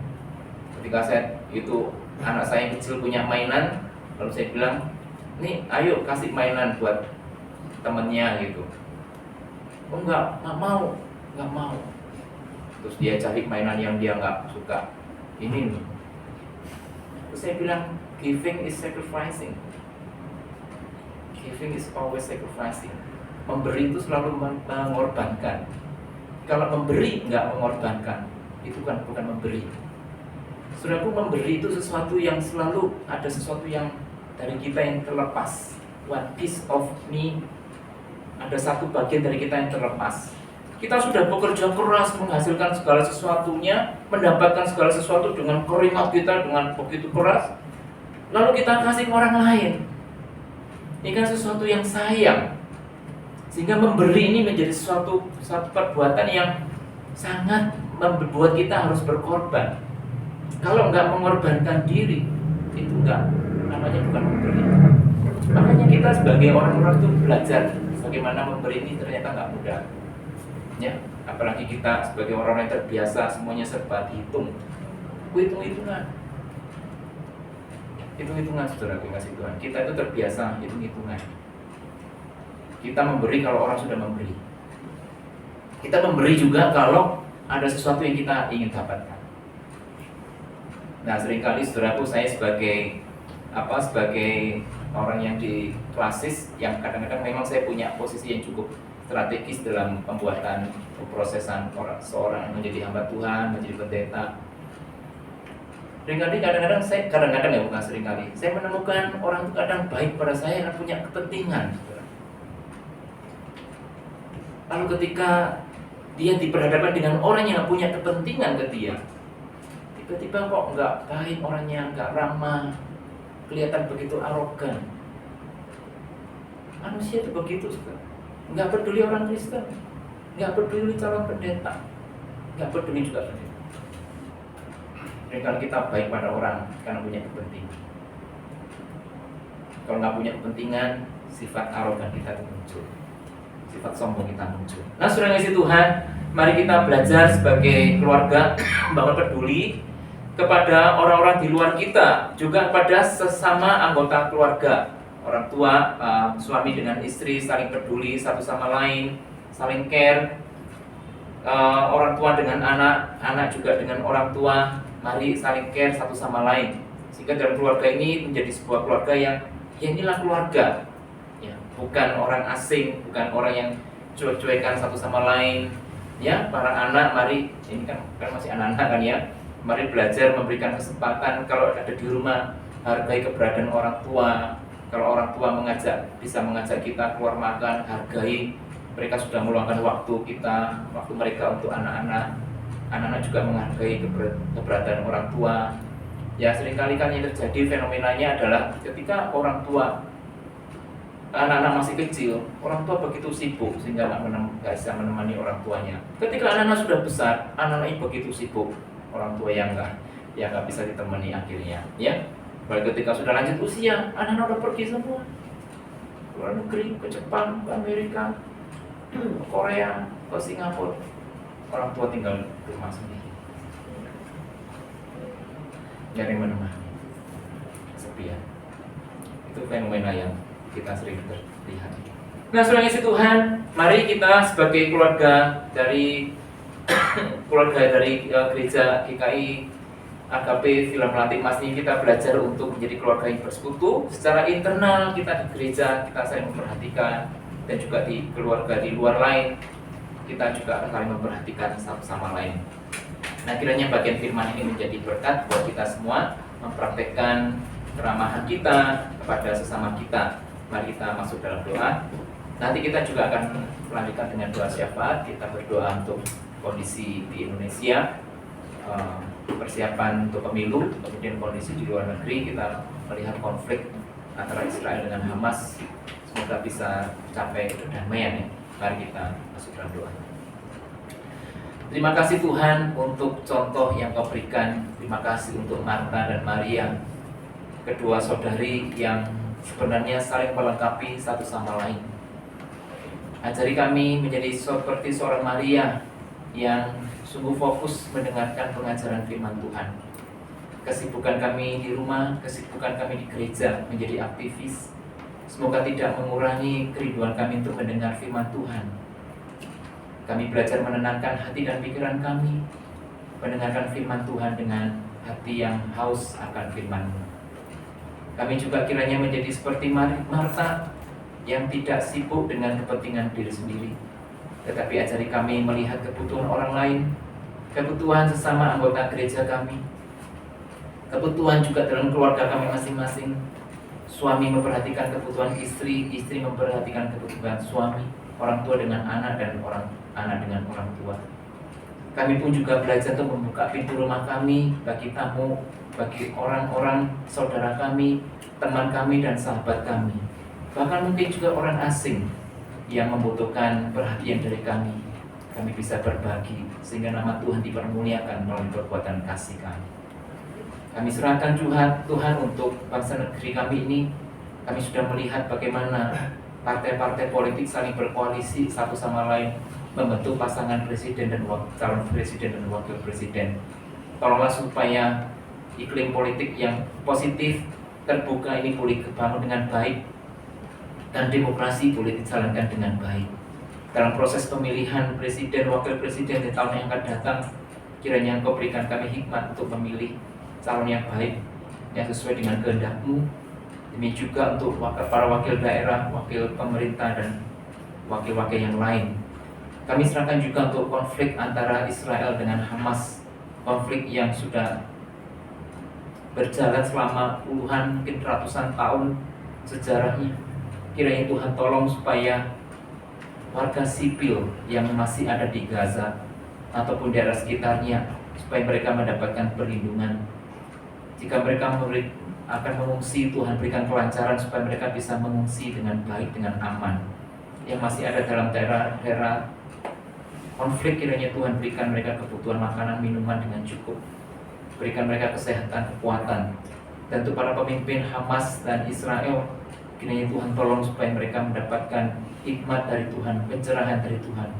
Ketika anak saya yang kecil punya mainan, lalu saya bilang, "Nih, ayo kasih mainan buat temennya," gitu. "Oh enggak mau." Terus dia cari mainan yang dia enggak suka. Ini nih. Terus saya bilang, giving is sacrificing. Giving is always sacrificing. Memberi itu selalu mengorbankan. Kalau memberi nggak mengorbankan, itu kan bukan memberi. Saudaraku, memberi itu sesuatu yang selalu ada sesuatu yang dari kita yang terlepas. One piece of me, ada satu bagian dari kita yang terlepas. Kita sudah bekerja keras menghasilkan segala sesuatunya, mendapatkan segala sesuatu dengan keringat kita, dengan begitu keras. Lalu kita kasih ke orang lain. Ini kan sesuatu yang sayang. Sehingga memberi ini menjadi satu perbuatan yang sangat membuat kita harus berkorban. Kalau nggak mengorbankan diri, itu nggak, namanya bukan memberi. Makanya kita sebagai orang-orang itu belajar bagaimana memberi ini ternyata nggak mudah. Ya, apalagi kita sebagai orang yang terbiasa semuanya serba dihitung, hitung-hitungan, saudara kasih Tuhan. Kita itu terbiasa hitung-hitungan. Kita memberi kalau orang sudah memberi. Kita memberi juga kalau ada sesuatu yang kita ingin dapatkan. Nah, seringkali saudaraku, saya sebagai orang yang di klasis, yang kadang-kadang memang saya punya posisi yang cukup strategis dalam pembuatan pemrosesan seorang yang menjadi hamba Tuhan, menjadi pendeta. Seringkali saya menemukan orang itu kadang baik pada saya dan punya kepentingan. Lalu ketika dia diperhadapkan dengan orang yang punya kepentingan ke dia, tiba-tiba kok nggak baik orangnya, nggak ramah, kelihatan begitu arogan. Manusia itu begitu, nggak peduli orang Kristen, nggak peduli calon pendeta, nggak peduli juga pendeta. Kalau kita baik pada orang karena punya kepentingan. Kalau nggak punya kepentingan, sifat arogan kita itu muncul, sifat sombong kita muncul. Nah, saudara kasih Tuhan, mari kita belajar sebagai keluarga bahwa peduli kepada orang-orang di luar kita, juga pada sesama anggota keluarga. Orang tua, suami dengan istri saling peduli satu sama lain, saling care. Orang tua dengan anak, anak juga dengan orang tua, mari saling care satu sama lain. Sehingga dalam keluarga ini menjadi sebuah keluarga yang, ya inilah keluarga. Ya, bukan orang asing, bukan orang yang cuek-cuekan satu sama lain. Ya, para anak, mari, ini kan masih anak-anak kan ya, mari belajar memberikan kesempatan kalau ada di rumah, hargai keberadaan orang tua. Kalau orang tua bisa mengajak kita keluar makan, hargai. Mereka sudah meluangkan waktu kita, waktu mereka untuk anak-anak. Anak-anak juga menghargai keberadaan orang tua. Ya, seringkali kan yang terjadi fenomenanya adalah ketika orang tua, anak-anak masih kecil, orang tua begitu sibuk sehingga nggak bisa menemani orang tuanya. Ketika anak-anak sudah besar, anak-anak begitu sibuk, orang tua yang nggak bisa ditemani akhirnya. Ya, baik ketika sudah lanjut usia, anak-anak udah pergi semua ke luar negeri, ke Jepang, ke Amerika, ke Korea, ke Singapura. Orang tua tinggal di rumah sendiri, nggak ada yang menemani, kesepian. Itu fenomena yang kita sering terlihat. Nah, saudara kasih Tuhan, mari kita sebagai keluarga dari gereja GKI AKP Villa Melantik Mas ini, kita belajar untuk menjadi keluarga yang bersekutu. Secara internal kita di gereja, kita saling memperhatikan, dan juga di keluarga di luar lain, kita juga akan saling memperhatikan satu sama lain. Nah, kiranya bagian firman ini menjadi berkat buat kita semua, mempraktekkan keramahan kita kepada sesama kita. Mari kita masuk dalam doa. Nanti kita juga akan melanjutkan dengan doa syafaat. Kita berdoa untuk kondisi di Indonesia, persiapan untuk pemilu, kemudian kondisi di luar negeri. Kita melihat konflik antara Israel dengan Hamas. Semoga bisa capai kedamaian ya. Mari kita masuk dalam doa. Terima kasih Tuhan untuk contoh yang Kau berikan. Terima kasih untuk Marta dan Maria, kedua saudari yang sebenarnya saling melengkapi satu sama lain. Ajari kami menjadi seperti seorang Maria yang sungguh fokus mendengarkan pengajaran firman Tuhan. Kesibukan kami di rumah, kesibukan kami di gereja menjadi aktivis, semoga tidak mengurangi kerinduan kami untuk mendengar firman Tuhan. Kami belajar menenangkan hati dan pikiran kami, mendengarkan firman Tuhan dengan hati yang haus akan firman-Mu. Kami juga kiranya menjadi seperti Marta yang tidak sibuk dengan kepentingan diri sendiri, tetapi ajari kami melihat kebutuhan orang lain, kebutuhan sesama anggota gereja kami, kebutuhan juga dalam keluarga kami masing-masing. Suami memperhatikan kebutuhan istri, istri memperhatikan kebutuhan suami, orang tua dengan anak, dan anak dengan orang tua. Kami pun juga belajar untuk membuka pintu rumah kami bagi tamu, bagi orang-orang saudara kami, teman kami, dan sahabat kami. Bahkan mungkin juga orang asing yang membutuhkan perhatian dari kami. Kami bisa berbagi sehingga nama Tuhan dipermuliakan melalui perbuatan kasih kami. Kami serahkan Tuhan untuk bangsa negeri kami ini. Kami sudah melihat bagaimana partai-partai politik saling berkoalisi satu sama lain, membentuk pasangan presiden dan calon presiden dan wakil presiden. Tolonglah supaya iklim politik yang positif, terbuka ini boleh dibangun dengan baik, dan demokrasi boleh dijalankan dengan baik. Dalam proses pemilihan presiden, wakil presiden di tahun yang akan datang, kiranya Engkau berikan kami hikmat untuk memilih calon yang baik, yang sesuai dengan kehendak-Mu. Demi juga untuk para wakil daerah, wakil pemerintah, dan wakil-wakil yang lain. Kami serahkan juga untuk konflik antara Israel dengan Hamas, konflik yang sudah berjalan selama puluhan, mungkin ratusan tahun sejarahnya. Kiranya Tuhan tolong supaya warga sipil yang masih ada di Gaza ataupun daerah sekitarnya, supaya mereka mendapatkan perlindungan. Jika mereka akan mengungsi, Tuhan berikan kelancaran supaya mereka bisa mengungsi dengan baik, dengan aman. Yang masih ada dalam daerah konflik, kiranya Tuhan berikan mereka kebutuhan makanan, minuman dengan cukup. Berikan mereka kesehatan, kekuatan. Dan untuk para pemimpin Hamas dan Israel, kiranya Tuhan tolong supaya mereka mendapatkan hikmat dari Tuhan, pencerahan dari Tuhan,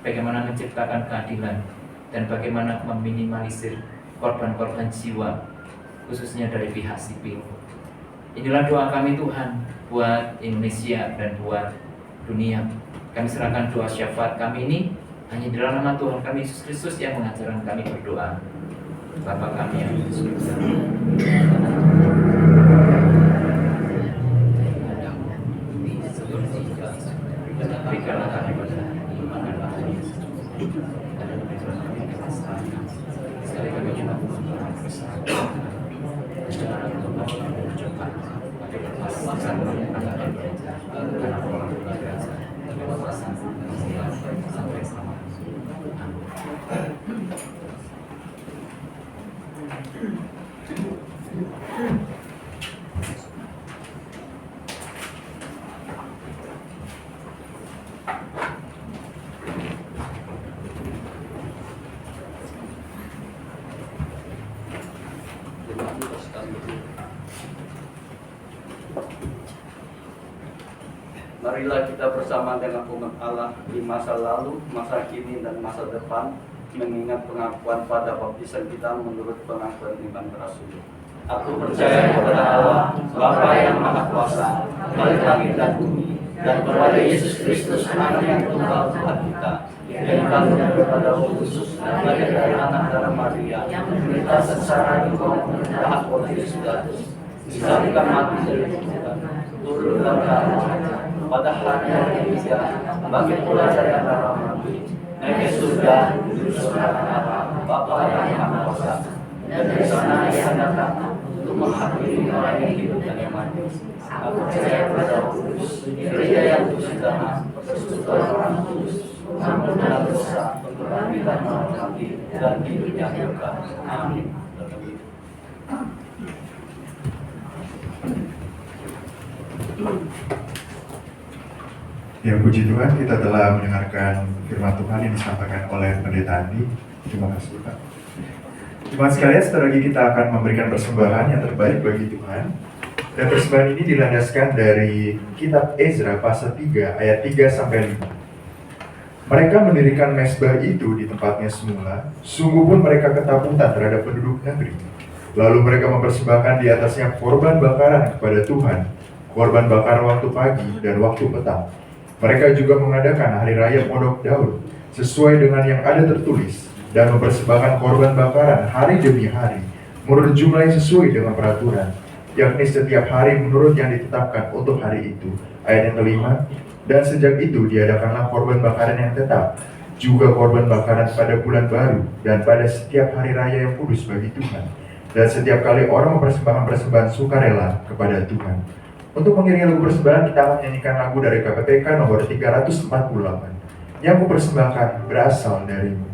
bagaimana menciptakan keadilan dan bagaimana meminimalisir korban-korban jiwa, khususnya dari pihak sipil. Inilah doa kami Tuhan buat Indonesia dan buat dunia. Kami serahkan doa syafaat kami ini hanya di dalam nama Tuhan kami Yesus Kristus yang mengajarkan kami berdoa. Bapa kami yang di surga, berikanlah kami pada iman dan makan Yesus, dan berikanlah kami kesehatan. Sekali kami juga mengucapkan kesehatan. Jangan lupa mengucapkan pada perpasangan antara gereja, karena orang gereja, tapi perpasangan sampai selama. Marilah kita bersama dengan umat Allah di masa lalu, masa kini, dan masa depan, mengingat pengakuan pada baptisan kita menurut pengakuan iman rasul. Aku percaya kepada Allah, Bapa yang Maha Kuasa, Bapa langit dan bumi, dan kepada Yesus Kristus, Anak yang tunggal Tuhan kita, yang kandung daripada Roh Kudus, lahir dari anak darah Maria, menderita sengsara di bawah pemerintahan Pontius Pilatus, disalibkan mati dari kuburan, turun dan pada hari yang ketiga, bangkit pula dari antara mati, naik ke surga, duduk sebelah kanan Bapa yang Maha Kuasa, dan dari sana ia datang untuk menghakimi orang yang hidup dan yang mati. Aku percaya pada Roh Kudus, gereja yang kudus dan persekutuan orang kudus, ampunan dosa, kebangkitan orang mati, dan hidup yang kekal. Amin. Ya, puji Tuhan, kita telah mendengarkan firman Tuhan yang disampaikan oleh Pendeta Andi. Terima kasih, Pak. Jemaat sekalian, sebentar lagi kita akan memberikan persembahan yang terbaik bagi Tuhan. Dan persembahan ini dilandaskan dari kitab Ezra pasal 3 ayat 3-5. Mereka mendirikan mezbah itu di tempatnya semula, sungguh pun mereka ketakutan terhadap penduduk negeri. Lalu mereka mempersembahkan di atasnya korban bakaran kepada Tuhan, korban bakaran waktu pagi dan waktu petang. Mereka juga mengadakan hari raya Pondok Daud sesuai dengan yang ada tertulis dan mempersembahkan korban bakaran hari demi hari menurut jumlah yang sesuai dengan peraturan. yakni setiap hari menurut yang ditetapkan untuk hari itu. Ayat yang kelima, dan sejak itu diadakanlah korban bakaran yang tetap, juga korban bakaran pada bulan baru, dan pada setiap hari raya yang kudus bagi Tuhan. Dan setiap kali orang mempersembahkan persembahan sukarela kepada Tuhan. Untuk mengiringi lagu persembahan, kita akan menyanyikan lagu dari KPPK nomor 348. Yang kupersembahkan berasal darimu.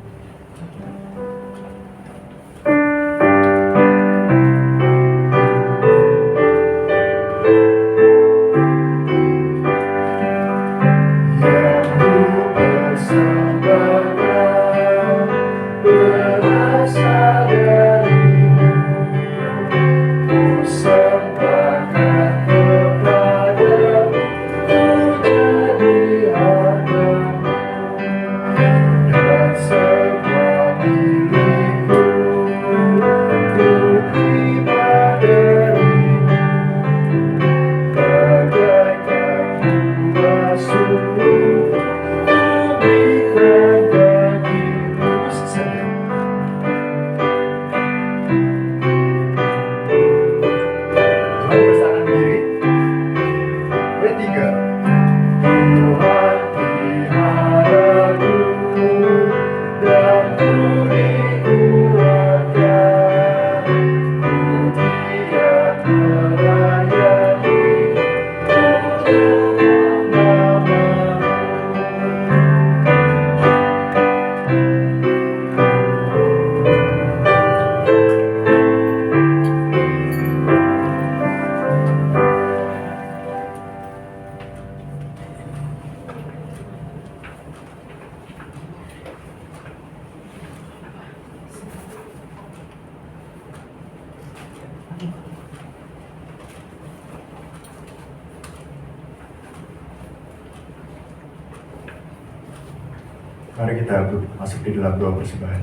Mari kita masuk di dalam doa persembahan.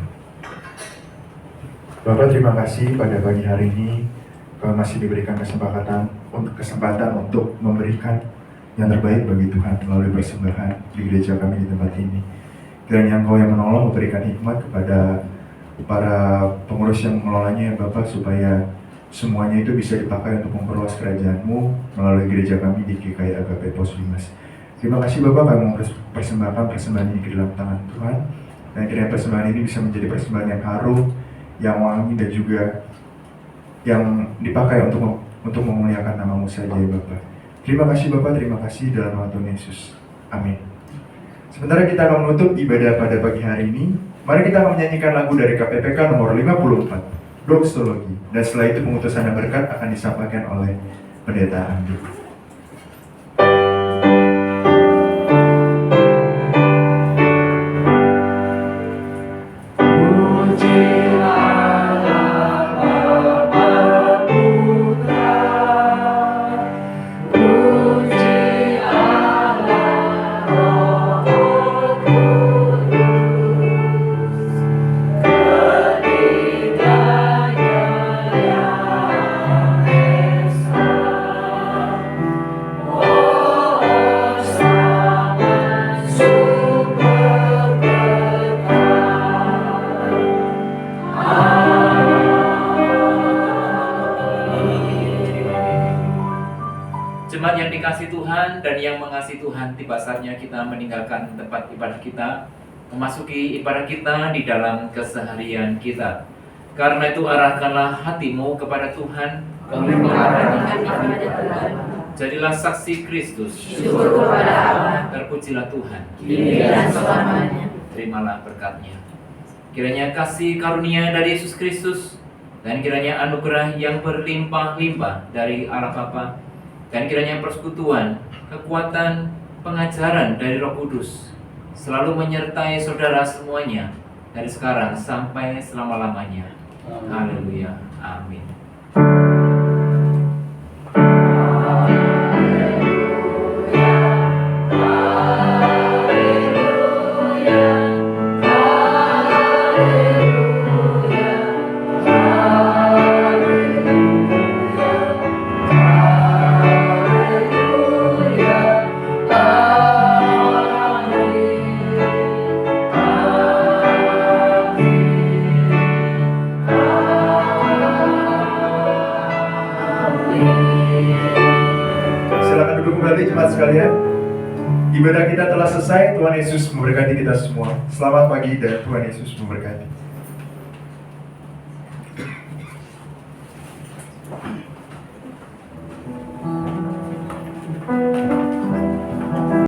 Bapak, terima kasih pada pagi hari ini kami masih diberikan kesempatan untuk memberikan yang terbaik bagi Tuhan melalui persembahan di gereja kami di tempat ini. Kiranya Engkau yang menolong memberikan hikmat kepada para pengurus yang mengelolanya ya Bapak, supaya semuanya itu bisa dipakai untuk memperluas kerajaan-Mu melalui gereja kami di GKI Agape Pos Limas. Terima kasih Bapak, kami mempersembahkan persembahan ini ke dalam tangan Tuhan, dan kiranya persembahan ini bisa menjadi persembahan yang harum, yang wangi, dan juga yang dipakai untuk memuliakan nama-Mu saja ya Bapak. Terima kasih Bapak, terima kasih dalam nama Tuhan Yesus. Amin. Sementara kita akan menutup ibadah pada pagi hari ini, mari kita akan menyanyikan lagu dari KPPK nomor 54, Doxologi, dan setelah itu pengutusan dan berkat akan disampaikan oleh Pendeta Andi. Jemaat yang dikasihi Tuhan dan yang mengasihi Tuhan, tiba saatnya kita meninggalkan tempat ibadah kita, memasuki ibadah kita di dalam keseharian kita. Karena itu arahkanlah hatimu kepada Tuhan, jadilah saksi Kristus, syukur kepada Allah, terpujilah Tuhan, kini dan selamanya. Terimalah berkatnya. Kiranya kasih karunia dari Yesus Kristus, dan kiranya anugerah yang berlimpah-limpah dari Allah Bapa, dan kiranya persekutuan, kekuatan, pengajaran dari Roh Kudus selalu menyertai saudara semuanya dari sekarang sampai selama-lamanya. Haleluya. Amin. jemaat sekalian, ibadah kita telah selesai. Tuhan Yesus memberkati kita semua. Selamat pagi dan Tuhan Yesus memberkati.